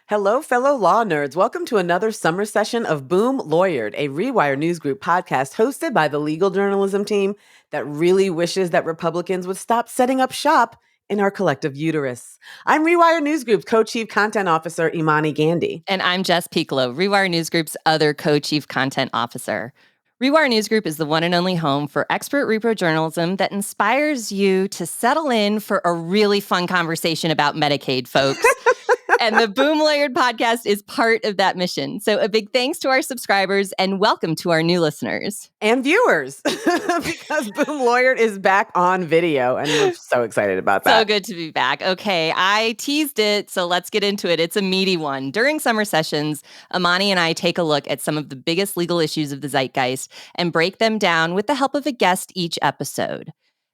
Hello, fellow law nerds. Welcome to another summer session of Boom Lawyered, a Rewire News Group podcast hosted by the legal journalism team that really wishes that Republicans would stop setting up shop in our collective uterus. I'm Rewire News Group's co-chief content officer, Imani Gandhi. And I'm Jess Piccolo, Rewire News Group's other co-chief content officer. Rewire News Group is the one and only home for expert repro journalism that inspires you to settle in for a really fun conversation about Medicaid, folks. And the Boom Lawyered podcast is part of that mission. So a big thanks to our subscribers and welcome to our new listeners. And viewers, because Boom Lawyered is back on video, and we're so excited about that. So good to be back. Okay, I teased it, so let's get into it. It's a meaty one. During summer sessions, Imani and I take a look at some of the biggest legal issues of the zeitgeist and break them down with the help of a guest each episode.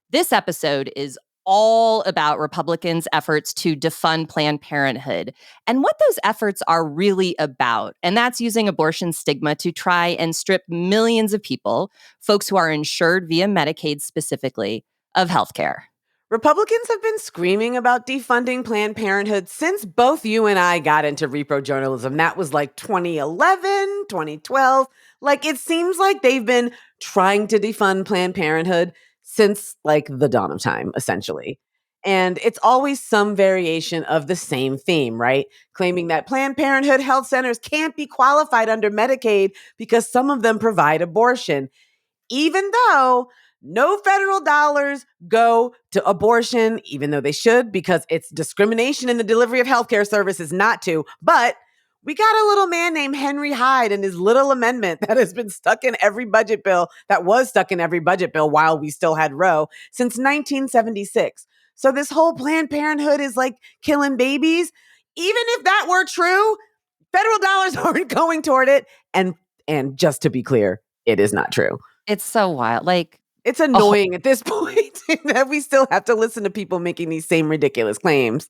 This episode is all about Republicans' efforts to defund Planned Parenthood and what those efforts are really about. And that's using abortion stigma to try and strip millions of people, folks who are insured via Medicaid specifically, of health care. Republicans have been screaming about defunding Planned Parenthood since both you and I got into repro journalism. That was like 2011, 2012. Like, it seems like they've been trying to defund Planned Parenthood since like the dawn of time, essentially. And it's always some variation of the same theme, right? Claiming that Planned Parenthood health centers can't be qualified under Medicaid because some of them provide abortion, even though no federal dollars go to abortion, even though they should, because it's discrimination in the delivery of healthcare services not to. But we got a little man named Henry Hyde and his little amendment that has been stuck in every budget bill, that was stuck in every budget bill while we still had Roe since 1976. So this whole Planned Parenthood is like killing babies. Even if that were true, federal dollars aren't going toward it. And just to be clear, it is not true. It's so wild. It's annoying at this point that we still have to listen to people making these same ridiculous claims.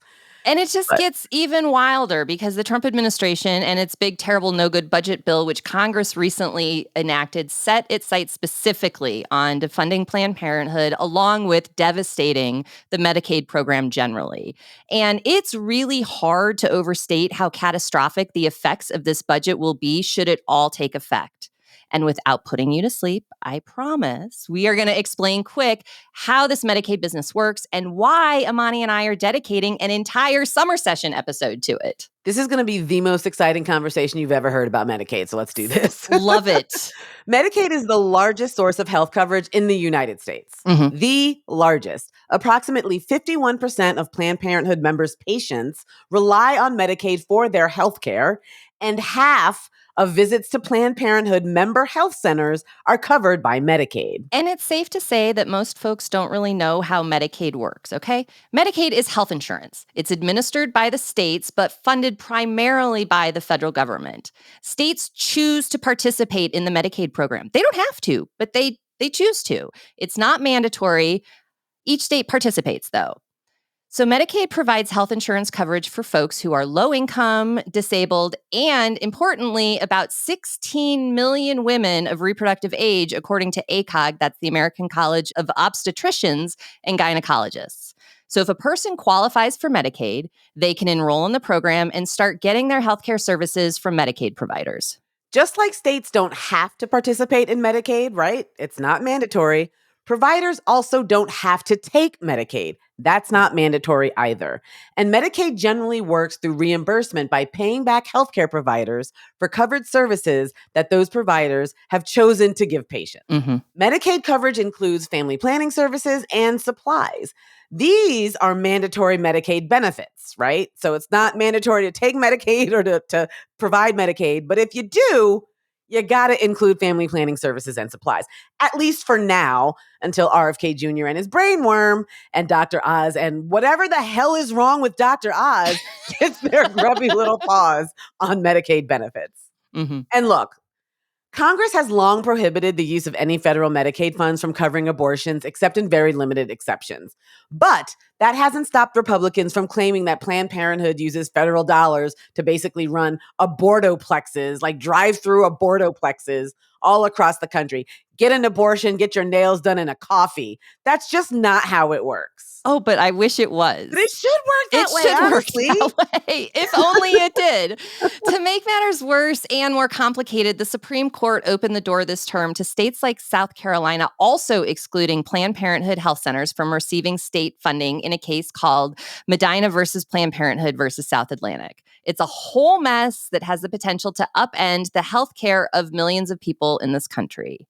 And it just gets even wilder because the Trump administration and its big, terrible, no good budget bill, which Congress recently enacted, set its sights specifically on defunding Planned Parenthood, along with devastating the Medicaid program generally. And it's really hard to overstate how catastrophic the effects of this budget will be should it all take effect. And without putting you to sleep, I promise, we are going to explain quick how this Medicaid business works and why Imani and I are dedicating an entire summer session episode to it. This is going to be the most exciting conversation you've ever heard about Medicaid, so let's do this. Love it. Medicaid is the largest source of health coverage in the United States. Mm-hmm. The largest. Approximately 51% of Planned Parenthood members' patients rely on Medicaid for their health care, and half of visits to Planned Parenthood member health centers are covered by Medicaid. And it's safe to say that most folks don't really know how Medicaid works, okay? Medicaid is health insurance. It's administered by the states, but funded primarily by the federal government. States choose to participate in the Medicaid program. They don't have to, but they choose to. It's not mandatory. Each state participates, though. So Medicaid provides health insurance coverage for folks who are low income, disabled, and importantly, about 16 million women of reproductive age, according to ACOG, that's the American College of Obstetricians and Gynecologists. So if a person qualifies for Medicaid, they can enroll in the program and start getting their healthcare services from Medicaid providers. Just like states don't have to participate in Medicaid, right? It's not mandatory. Providers also don't have to take Medicaid. That's not mandatory either. And Medicaid generally works through reimbursement by paying back healthcare providers for covered services that those providers have chosen to give patients. Mm-hmm. Medicaid coverage includes family planning services and supplies. These are mandatory Medicaid benefits, right? So it's not mandatory to take Medicaid or to provide Medicaid, but if you do, you got to include family planning services and supplies, at least for now, until RFK Jr. and his brainworm and Dr. Oz and whatever the hell is wrong with Dr. Oz gets their grubby little paws on Medicaid benefits. Mm-hmm. And look, Congress has long prohibited the use of any federal Medicaid funds from covering abortions, except in very limited exceptions. But that hasn't stopped Republicans from claiming that Planned Parenthood uses federal dollars to basically run abortoplexes, like drive-through abortoplexes all across the country. Get an abortion, get your nails done in a coffee. That's just not how it works. Oh, but I wish it was. But it should work that way, It should honestly. work that way. If only it did. To make matters worse and more complicated, the Supreme Court opened the door this term to states like South Carolina also excluding Planned Parenthood health centers from receiving state funding in a case called Medina versus Planned Parenthood versus South Atlantic. It's a whole mess that has the potential to upend the health care of millions of people in this country.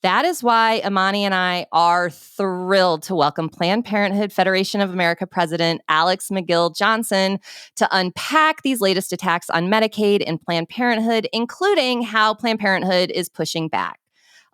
That is why Imani and I are thrilled to welcome Planned Parenthood Federation of America President Alex McGill Johnson to unpack these latest attacks on Medicaid and Planned Parenthood, including how Planned Parenthood is pushing back.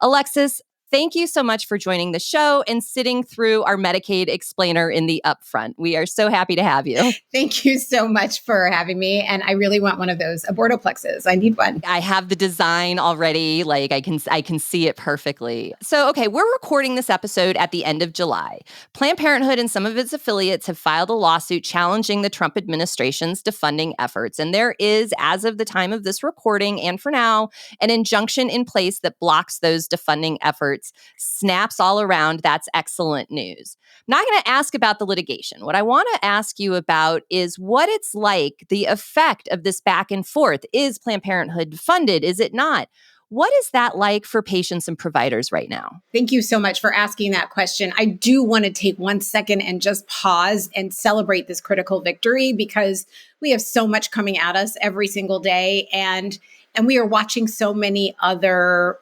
Alexis, thank you so much for joining the show and sitting through our Medicaid explainer in the upfront. We are so happy to have you. Thank you so much for having me. And I really want one of those abortoplexes. I need one. I have the design already. Like I can see it perfectly. So, okay, we're recording this episode at the end of July. Planned Parenthood and some of its affiliates have filed a lawsuit challenging the Trump administration's defunding efforts. And there is, as of the time of this recording and for now, an injunction in place that blocks those defunding efforts. Snaps all around. That's excellent news. I'm not going to ask about the litigation. What I want to ask you about is what it's like, the effect of this back and forth. Is Planned Parenthood funded? Is it not? What is that like for patients and providers right now? Thank you so much for asking that question. I do want to take 1 second and just pause and celebrate this critical victory because we have so much coming at us every single day. And we are watching so many other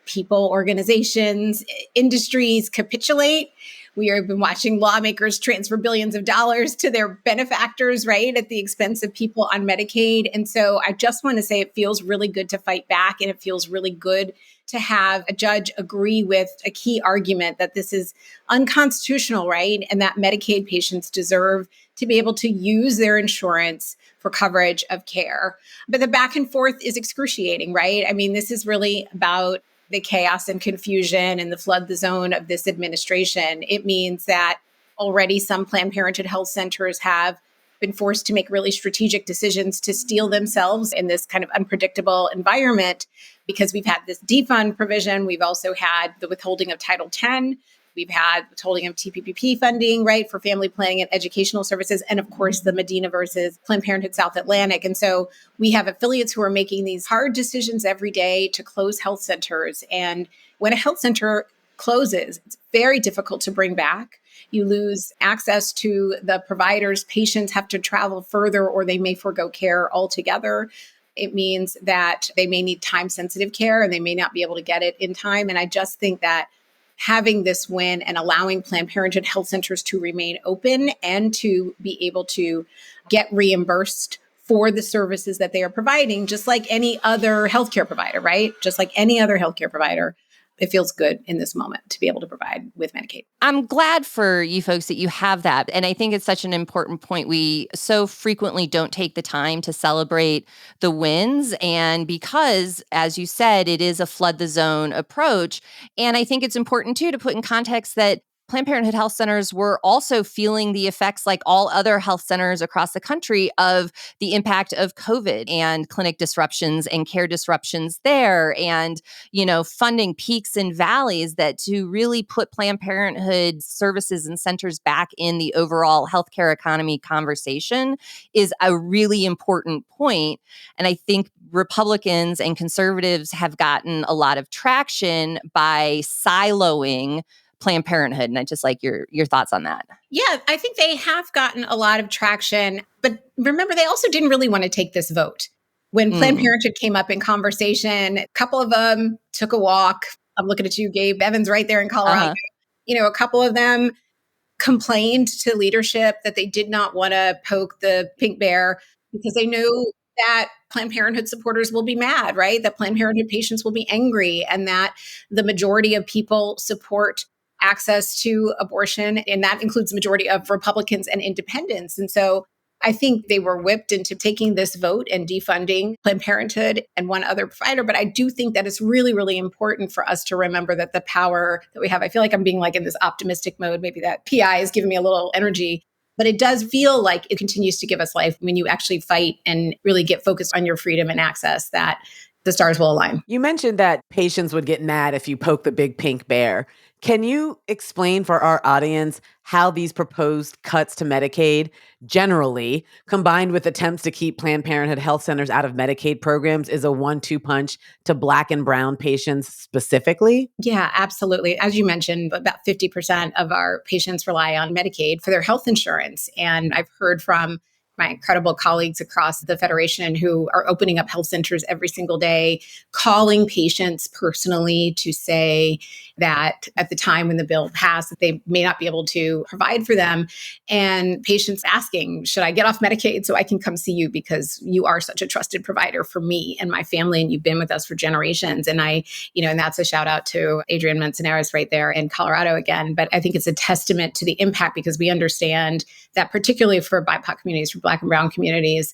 people, organizations, industries capitulate. We have been watching lawmakers transfer billions of dollars to their benefactors, right, at the expense of people on Medicaid. And so I just want to say it feels really good to fight back, and it feels really good to have a judge agree with a key argument that this is unconstitutional, right, and that Medicaid patients deserve to be able to use their insurance for coverage of care. But the back and forth is excruciating, right? I mean, this is really about the chaos and confusion and the flood the zone of this administration. It means that already some Planned Parenthood health centers have been forced to make really strategic decisions to steel themselves in this kind of unpredictable environment because we've had this defund provision. We've also had the withholding of Title X. We've had withholding of TPPP funding, right, for family planning and educational services. And of course, the Medina versus Planned Parenthood South Atlantic. And so we have affiliates who are making these hard decisions every day to close health centers. And when a health center closes, it's very difficult to bring back. You lose access to the providers. Patients have to travel further or they may forgo care altogether. It means that they may need time-sensitive care and they may not be able to get it in time. And I just think that having this win and allowing Planned Parenthood health centers to remain open and to be able to get reimbursed for the services that they are providing, just like any other healthcare provider, right? Just like any other healthcare provider, it feels good in this moment to be able to provide with Medicaid. I'm glad for you folks that you have that. And I think it's such an important point. We so frequently don't take the time to celebrate the wins. And because, as you said, it is a flood the zone approach. And I think it's important, too, to put in context that Planned Parenthood health centers were also feeling the effects, like all other health centers across the country, of the impact of COVID and clinic disruptions and care disruptions there, and, funding peaks and valleys that to really put Planned Parenthood services and centers back in the overall healthcare economy conversation is a really important point. And I think Republicans and conservatives have gotten a lot of traction by siloing Planned Parenthood. And I just like your thoughts on that. Yeah, I think they have gotten a lot of traction. But remember, they also didn't really want to take this vote. When Planned Parenthood came up in conversation, a couple of them took a walk. I'm looking at you, Gabe. Evan's right there in Colorado. A couple of them complained to leadership that they did not want to poke the pink bear because they knew that Planned Parenthood supporters will be mad, right? That Planned Parenthood patients will be angry, and that the majority of people support access to abortion, and that includes the majority of Republicans and independents. And so I think they were whipped into taking this vote and defunding Planned Parenthood and one other provider. But I do think that it's really, really important for us to remember that the power that we have, I feel like I'm being like in this optimistic mode. Maybe that PI is giving me a little energy, but it does feel like it continues to give us life when you actually fight and really get focused on your freedom and access, that the stars will align. You mentioned that patients would get mad if you poke the big pink bear. Can you explain for our audience how these proposed cuts to Medicaid generally, combined with attempts to keep Planned Parenthood health centers out of Medicaid programs, is a 1-2 punch to Black and Brown patients specifically? Yeah, absolutely. As you mentioned, about 50% of our patients rely on Medicaid for their health insurance. And I've heard from my incredible colleagues across the Federation who are opening up health centers every single day, calling patients personally to say that at the time when the bill passed, that they may not be able to provide for them. And patients asking, should I get off Medicaid so I can come see you because you are such a trusted provider for me and my family, and you've been with us for generations. And and that's a shout out to Adrian Manzanares right there in Colorado again. But I think it's a testament to the impact, because we understand that particularly for BIPOC communities, for Black and Brown communities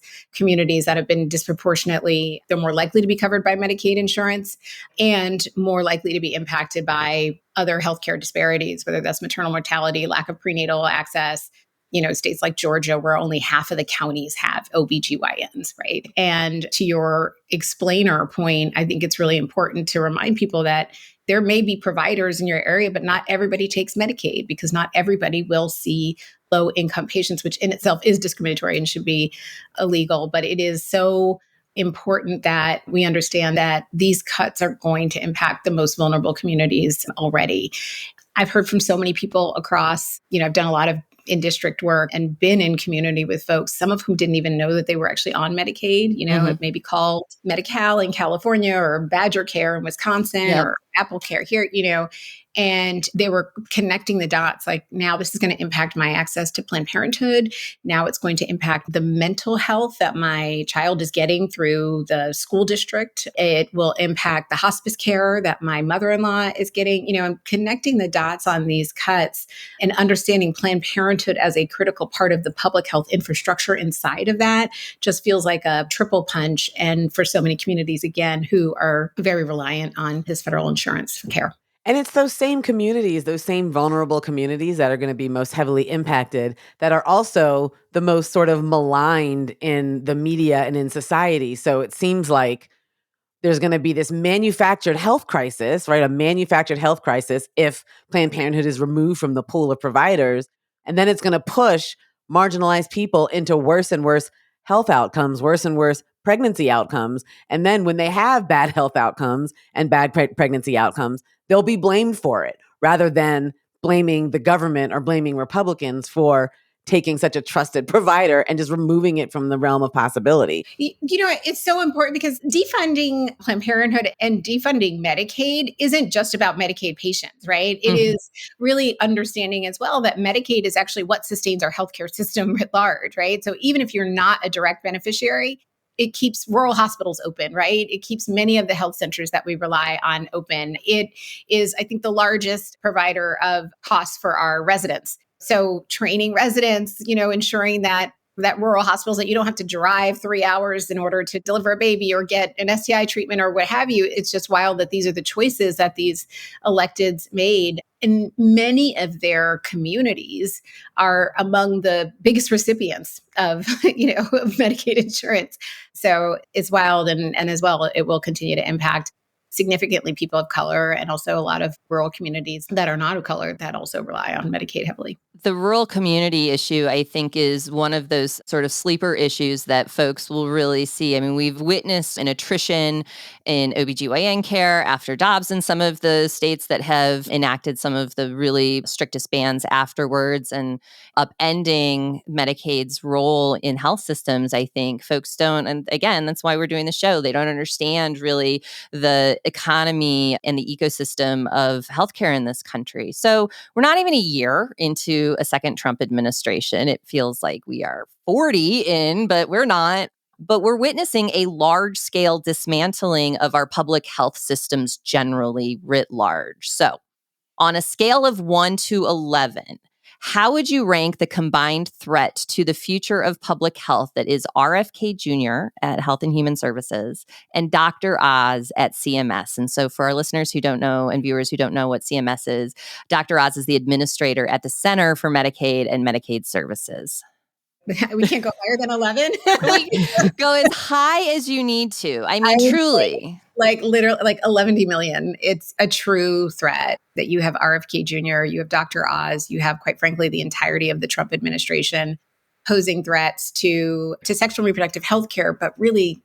that have been disproportionately, they're more likely to be covered by Medicaid insurance and more likely to be impacted by other healthcare disparities, whether that's maternal mortality, lack of prenatal access. States like Georgia, where only half of the counties have OBGYNs, right? And to your explainer point, I think it's really important to remind people that there may be providers in your area, but not everybody takes Medicaid, because not everybody will see low income patients, which in itself is discriminatory and should be illegal. But it is so important that we understand that these cuts are going to impact the most vulnerable communities already. I've heard from so many people across, I've done a lot of in district work and been in community with folks, some of whom didn't even know that they were actually on Medicaid, it may be called Medi-Cal in California or Badger Care in Wisconsin or Apple Care here, and they were connecting the dots. Like, now this is going to impact my access to Planned Parenthood. Now it's going to impact the mental health that my child is getting through the school district. It will impact the hospice care that my mother-in-law is getting. I'm connecting the dots on these cuts and understanding Planned Parenthood as a critical part of the public health infrastructure inside of that just feels like a triple punch. And for so many communities, again, who are very reliant on his federal insurance for care. And it's those same communities, those same vulnerable communities that are going to be most heavily impacted, that are also the most sort of maligned in the media and in society. So it seems like there's going to be this manufactured health crisis, right? A manufactured health crisis if Planned Parenthood is removed from the pool of providers. And then it's going to push marginalized people into worse and worse health outcomes, worse and worse pregnancy outcomes. And then when they have bad health outcomes and bad pregnancy outcomes, they'll be blamed for it rather than blaming the government or blaming Republicans for taking such a trusted provider and just removing it from the realm of possibility. It's so important, because defunding Planned Parenthood and defunding Medicaid isn't just about Medicaid patients, right? It is really understanding as well that Medicaid is actually what sustains our healthcare system writ large, right? So even if you're not a direct beneficiary, it keeps rural hospitals open, right? It keeps many of the health centers that we rely on open. It is, I think, the largest provider of costs for our residents. So training residents, ensuring that rural hospitals, that you don't have to drive 3 hours in order to deliver a baby or get an STI treatment or what have you. It's just wild that these are the choices that these electeds made. And many of their communities are among the biggest recipients of, of Medicaid insurance. So it's wild. And as well, it will continue to impact significantly people of color, and also a lot of rural communities that are not of color that also rely on Medicaid heavily. The rural community issue, I think, is one of those sort of sleeper issues that folks will really see. I mean, we've witnessed an attrition in OBGYN care after Dobbs in some of the states that have enacted some of the really strictest bans afterwards, and upending Medicaid's role in health systems. I think folks don't, and again, that's why we're doing the show. They don't understand really the economy and the ecosystem of healthcare in this country. So we're not even a year into a second Trump administration. It feels like we are 40 in, but we're not. But we're witnessing a large-scale dismantling of our public health systems generally writ large. So on a scale of 1 to 11, How would you rank the combined threat to the future of public health that is RFK Jr. at Health and Human Services and Dr. Oz at CMS? And so for our listeners who don't know and viewers who don't know what CMS is, Dr. Oz is the administrator at the Center for Medicaid and Medicaid Services. We can't go higher than 11. Go as high as you need to. I mean, I would truly. Like literally like 11 million. It's a true threat that you have RFK Jr., you have Dr. Oz, you have, quite frankly, the entirety of the Trump administration posing threats to sexual and reproductive health care, but really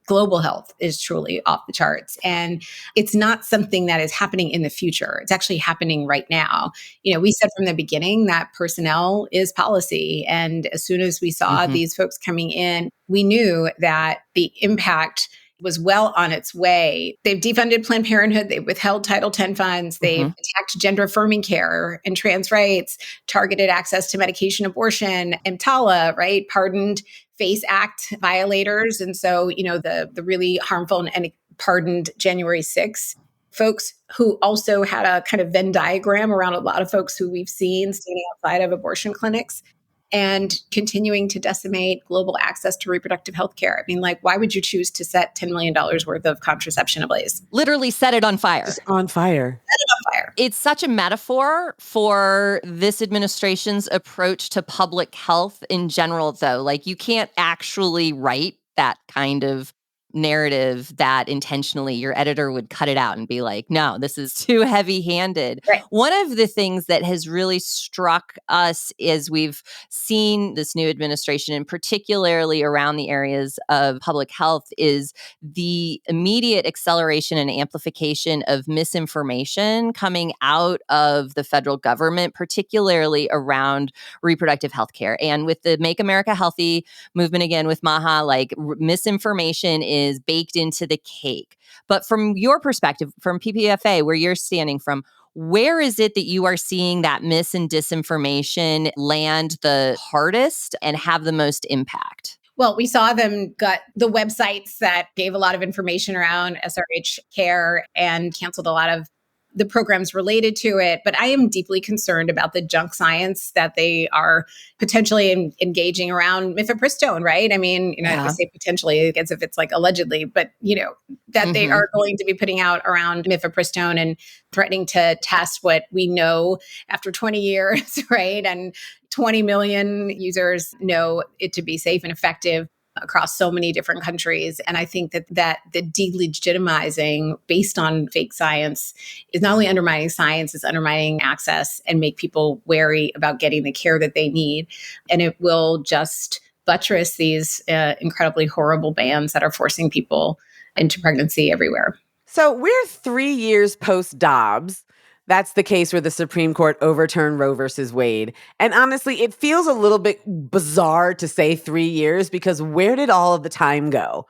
global health is truly off the charts. And it's not something that is happening in the future. It's actually happening right now. We said from the beginning that personnel is policy. And as soon as we saw these folks coming in, we knew that the impact was well on its way. They've defunded Planned Parenthood. They've withheld Title X funds. They've attacked gender affirming care and trans rights, targeted access to medication abortion, EMTALA, right? Pardoned FACE Act violators. And so, the really harmful and pardoned January 6th folks who also had a kind of Venn diagram around a lot of folks who we've seen standing outside of abortion clinics and continuing to decimate global access to reproductive health care. I mean, why would you choose to set $10 million worth of contraception ablaze? Literally set it on fire. Just on fire. Set it on fire. It's such a metaphor for this administration's approach to public health in general, though. You can't actually write that kind of narrative that intentionally your editor would cut it out and be like, no, this is too heavy-handed. Right. One of the things that has really struck us as we've seen this new administration, and particularly around the areas of public health, is the immediate acceleration and amplification of misinformation coming out of the federal government, particularly around reproductive health care. And with the Make America Healthy movement, again, with Maha, misinformation is baked into the cake. But from your perspective, from PPFA, where you're standing from, where is it that you are seeing that mis and disinformation land the hardest and have the most impact? Well, we saw them gut the websites that gave a lot of information around SRH care and canceled a lot of the programs related to it. But I am deeply concerned about the junk science that they are potentially engaging around mifepristone, right? I mean, I have to say potentially as if it's allegedly, but that they are going to be putting out around mifepristone and threatening to test what we know after 20 years, right? And 20 million users know it to be safe and effective across so many different countries. And I think that the delegitimizing based on fake science is not only undermining science, it's undermining access and make people wary about getting the care that they need. And it will just buttress these incredibly horrible bans that are forcing people into pregnancy everywhere. So we're 3 years post Dobbs. That's the case where the Supreme Court overturned Roe versus Wade. And honestly, it feels a little bit bizarre to say 3 years because where did all of the time go?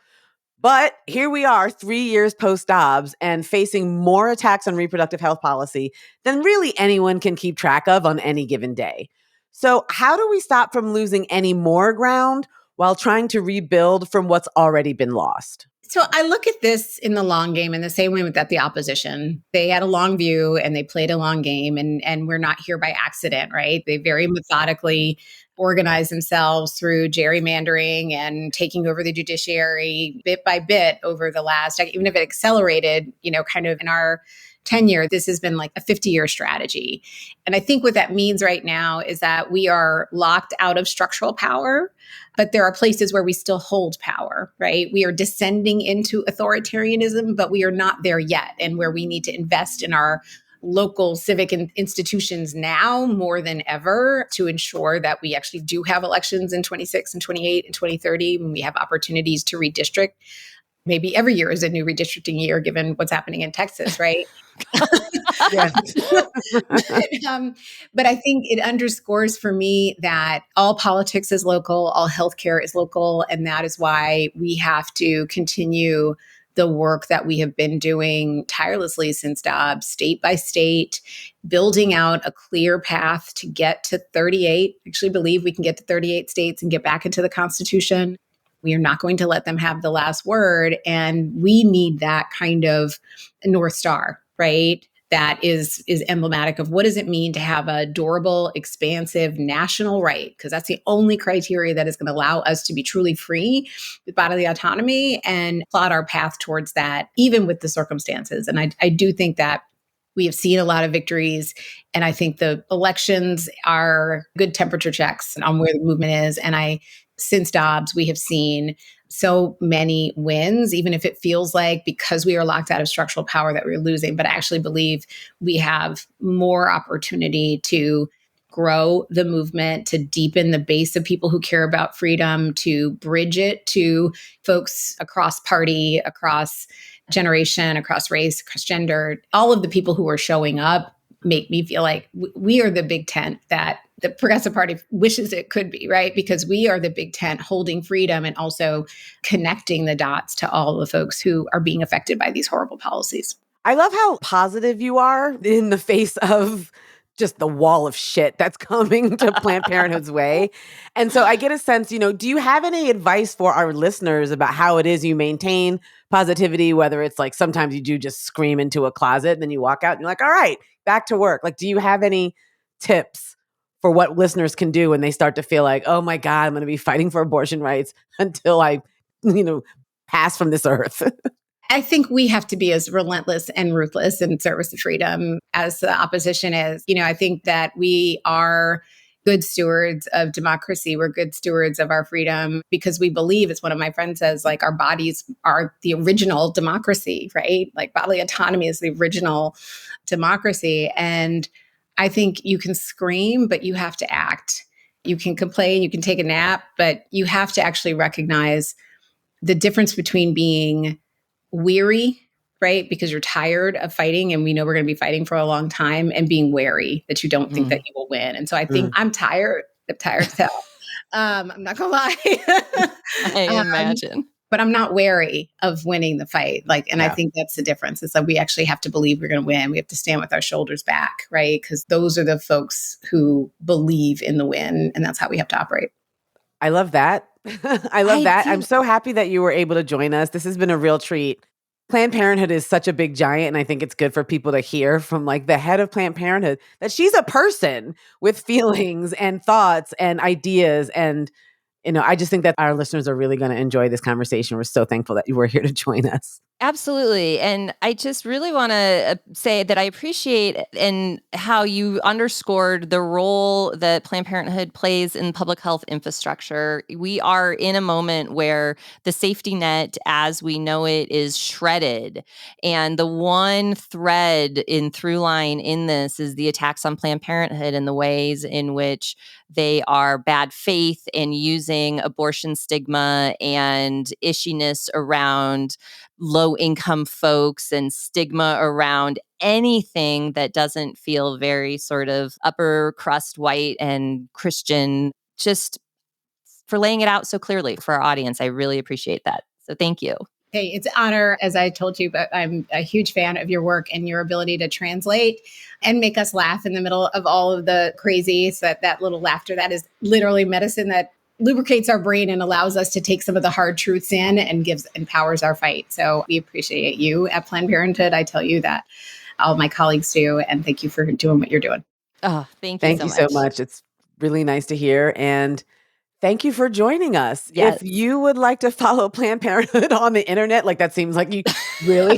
But here we are 3 years post Dobbs and facing more attacks on reproductive health policy than really anyone can keep track of on any given day. So how do we stop from losing any more ground while trying to rebuild from what's already been lost? So I look at this in the long game in the same way that the opposition, they had a long view and they played a long game and we're not here by accident, right? They very methodically organized themselves through gerrymandering and taking over the judiciary bit by bit over the last, even if it accelerated, kind of in our tenure, this has been a 50-year strategy. And I think what that means right now is that we are locked out of structural power, but there are places where we still hold power, right? We are descending into authoritarianism, but we are not there yet. And where we need to invest in our local civic institutions now more than ever to ensure that we actually do have elections in 26 and 28 and 2030 when we have opportunities to redistrict. Maybe every year is a new redistricting year, given what's happening in Texas, right? But I think it underscores for me that all politics is local, all healthcare is local, and that is why we have to continue the work that we have been doing tirelessly since Dobbs, state by state, building out a clear path to get to 38. I actually believe we can get to 38 states and get back into the Constitution. We are not going to let them have the last word. And we need that kind of North Star, right? that is emblematic of what does it mean to have a durable, expansive national right, because that's the only criteria that is going to allow us to be truly free with bodily autonomy and plot our path towards that, even with the circumstances. And I do think that we have seen a lot of victories. And I think the elections are good temperature checks on where the movement is. And since Dobbs, we have seen so many wins, even if it feels like because we are locked out of structural power that we're losing. But I actually believe we have more opportunity to grow the movement, to deepen the base of people who care about freedom, to bridge it to folks across party, across generation, across race, across gender. All of the people who are showing up make me feel like we are the big tent that the Progressive Party wishes it could be, right? Because we are the big tent holding freedom and also connecting the dots to all the folks who are being affected by these horrible policies. I love how positive you are in the face of just the wall of shit that's coming to Planned Parenthood's way. And so I get a sense, do you have any advice for our listeners about how it is you maintain positivity, whether it's like sometimes you do just scream into a closet and then you walk out and you're like, all right, back to work. Like, do you have any tips for what listeners can do when they start to feel like, oh my God, I'm going to be fighting for abortion rights until I, pass from this earth? I think we have to be as relentless and ruthless in service of freedom as the opposition is. I think that we are good stewards of democracy. We're good stewards of our freedom because we believe, as one of my friends says, like our bodies are the original democracy, right? Like bodily autonomy is the original democracy. And I think you can scream, but you have to act. You can complain, you can take a nap, but you have to actually recognize the difference between being weary, right? Because you're tired of fighting and we know we're going to be fighting for a long time, and being wary that you don't think that you will win. And so I think I'm tired. I'm tired as hell. I'm not going to lie. I imagine. But I'm not wary of winning the fight. I think that's the difference. It's like we actually have to believe we're going to win. We have to stand with our shoulders back, right? Because those are the folks who believe in the win. And that's how we have to operate. I love that. I love that. I'm so happy that you were able to join us. This has been a real treat. Planned Parenthood is such a big giant, and I think it's good for people to hear from like the head of Planned Parenthood that she's a person with feelings and thoughts and ideas. And, I just think that our listeners are really going to enjoy this conversation. We're so thankful that you were here to join us. Absolutely. And I just really want to say that I appreciate and how you underscored the role that Planned Parenthood plays in public health infrastructure. We are in a moment where the safety net as we know it is shredded. And the one thread in through line in this is the attacks on Planned Parenthood and the ways in which they are bad faith in using abortion stigma and ishiness around low-income folks and stigma around anything that doesn't feel very sort of upper crust white and Christian, just for laying it out so clearly for our audience. I really appreciate that. So thank you. Hey, it's an honor, as I told you, but I'm a huge fan of your work and your ability to translate and make us laugh in the middle of all of the crazy. So that little laughter, that is literally medicine that lubricates our brain and allows us to take some of the hard truths in and empowers our fight. So we appreciate you at Planned Parenthood. I tell you that all my colleagues do. And thank you for doing what you're doing. Oh, thank you so much. It's really nice to hear. And thank you for joining us. Yes. If you would like to follow Planned Parenthood on the internet, like that seems like you really,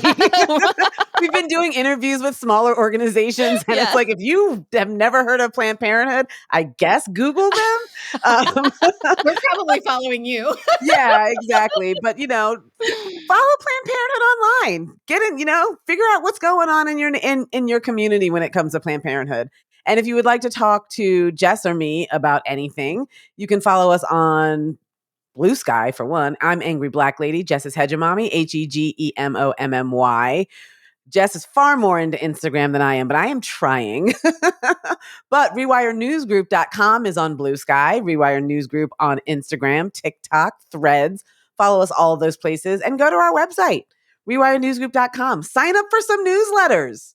we've been doing interviews with smaller organizations. And it's like, if you have never heard of Planned Parenthood, I guess Google them. We're probably following you. Yeah, exactly. But, follow Planned Parenthood online. Get in, figure out what's going on in your community when it comes to Planned Parenthood. And if you would like to talk to Jess or me about anything, you can follow us on Blue Sky, for one. I'm Angry Black Lady. Jess is Hegemommy, HEGEMOMMY. Jess is far more into Instagram than I am, but I am trying. But RewireNewsGroup.com is on Blue Sky, Rewire News Group on Instagram, TikTok, Threads. Follow us all of those places and go to our website, RewireNewsGroup.com. Sign up for some newsletters.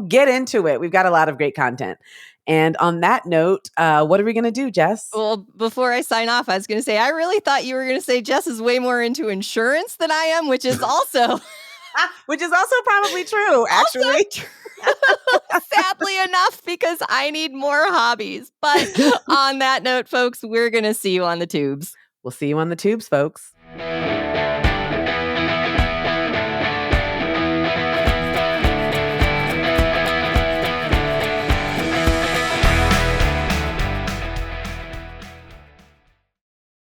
Get into it. We've got a lot of great content. And on that note, what are we going to do, Jess? Well, before I sign off, I was going to say, I really thought you were going to say Jess is way more into insurance than I am, which is also... which is also probably true, actually. Sadly enough, because I need more hobbies. But on that note, folks, we're going to see you on the tubes. We'll see you on the tubes, folks.